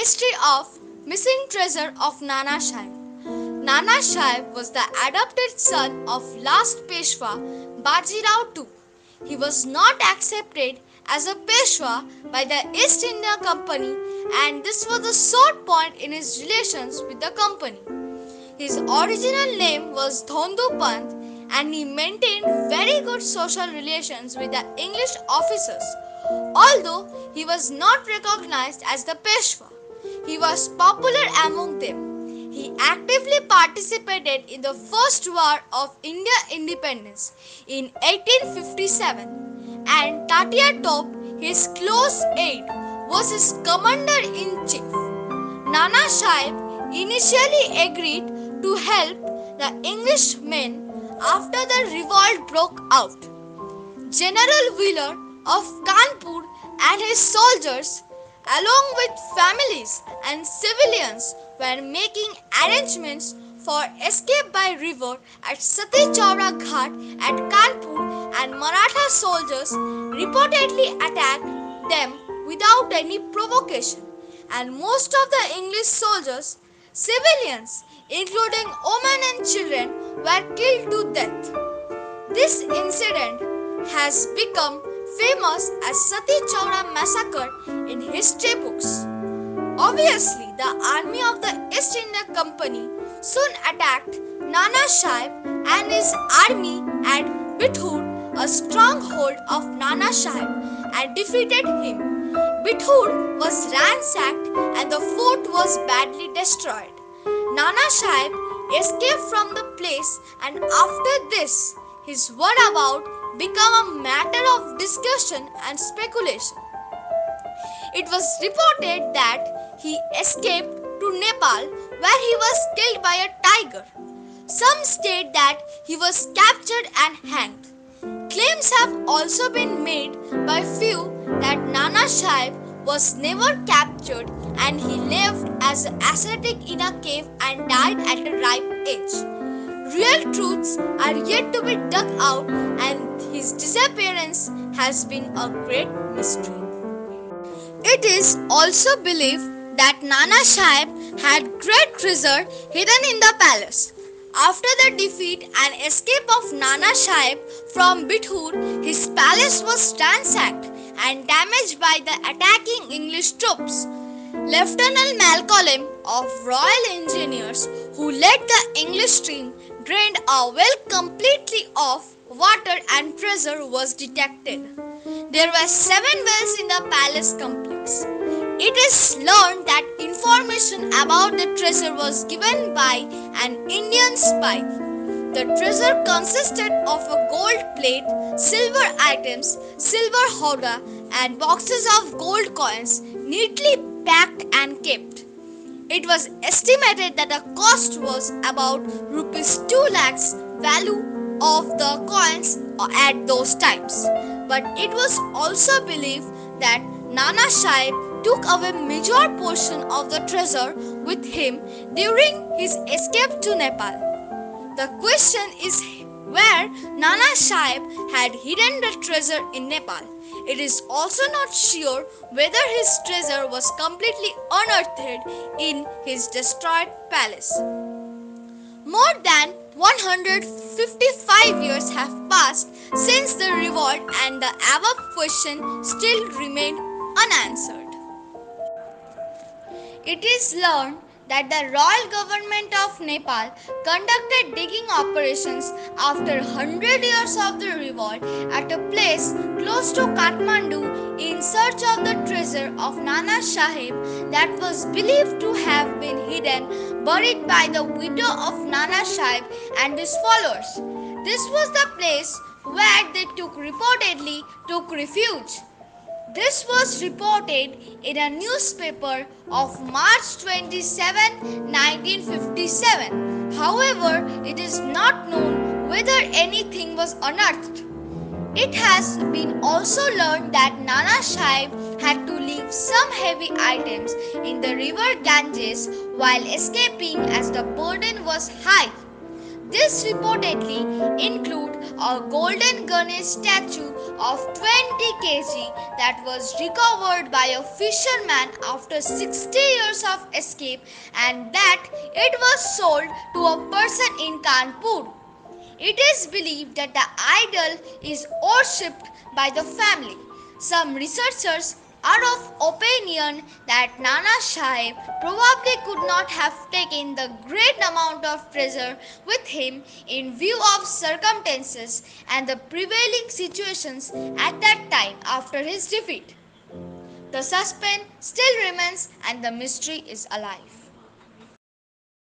Mystery of Missing Treasure of Nana Sahib. Nana Sahib was the adopted son of last Peshwa Bajirao II. He was not accepted as a Peshwa by the East India Company, and this was a sore point in his relations with the company. His original name was Dhondu Pant, and he maintained very good social relations with the English officers. Although he was not recognized as the Peshwa, he was popular among them. He actively participated in the First War of India Independence in 1857, and Tatia Top, his close aide, was his commander-in-chief. Nana Sahib initially agreed to help the Englishmen after the revolt broke out. General Wheeler of Kanpur and his soldiers, along with families and civilians, were making arrangements for escape by river at Sati Chowra Ghat at Kanpur, and Maratha soldiers reportedly attacked them without any provocation, and most of the English soldiers, civilians including women and children, were killed to death. This incident has become famous as Sati Chowra massacre in history books. Obviously, the army of the East India Company soon attacked Nana Sahib and his army at Bithur, a stronghold of Nana Sahib, and defeated him. Bithur was ransacked and the fort was badly destroyed. Nana Sahib escaped from the place, and after this, his whereabouts became a matter of discussion and speculation. It was reported that he escaped to Nepal, where he was killed by a tiger. Some state that he was captured and hanged. Claims have also been made by few that Nana Sahib was never captured and he lived as an ascetic in a cave and died at a ripe age. Real truths are yet to be dug out, and his disappearance has been a great mystery. It is also believed that Nana Sahib had great treasure hidden in the palace. After the defeat and escape of Nana Sahib from Bithur, his palace was ransacked and damaged by the attacking English troops. Lieutenant Malcolm of Royal Engineers, who led the English team, drained a well completely of water and treasure was detected. There were 7 wells in the palace complex. It is learned that information about the treasure was given by an Indian spy. The treasure consisted of a gold plate, silver items, silver hoda, and boxes of gold coins neatly packed and kept. It was estimated that the cost was about rupees 2 lakhs value of the coins at those times. But it was also believed that Nana Sahib took away major portion of the treasure with him during his escape to Nepal. The question is where Nana Sahib had hidden the treasure in Nepal. It is also not sure whether his treasure was completely unearthed in his destroyed palace. More than 155 years have passed since the revolt, and the above question still remained unanswered. It is learned that the royal government of Nepal conducted digging operations after 100 years of the revolt at a place close to Kathmandu in search of the treasure of Nana Sahib that was believed to have been hidden, buried by the widow of Nana Sahib and his followers. This was the place where they reportedly took refuge. This was reported in a newspaper of March 27, 1957. However, it is not known whether anything was unearthed. It has been also learned that Nana Sahib had to leave some heavy items in the river Ganges while escaping as the burden was high. This reportedly include a golden Ganesh statue of 20 kg that was recovered by a fisherman after 60 years of escape, and that it was sold to a person in Kanpur. It is believed that the idol is worshipped by the family. Some researchers are of opinion that Nana Sahib probably could not have taken the great amount of treasure with him in view of circumstances and the prevailing situations at that time after his defeat. The suspense still remains and the mystery is alive.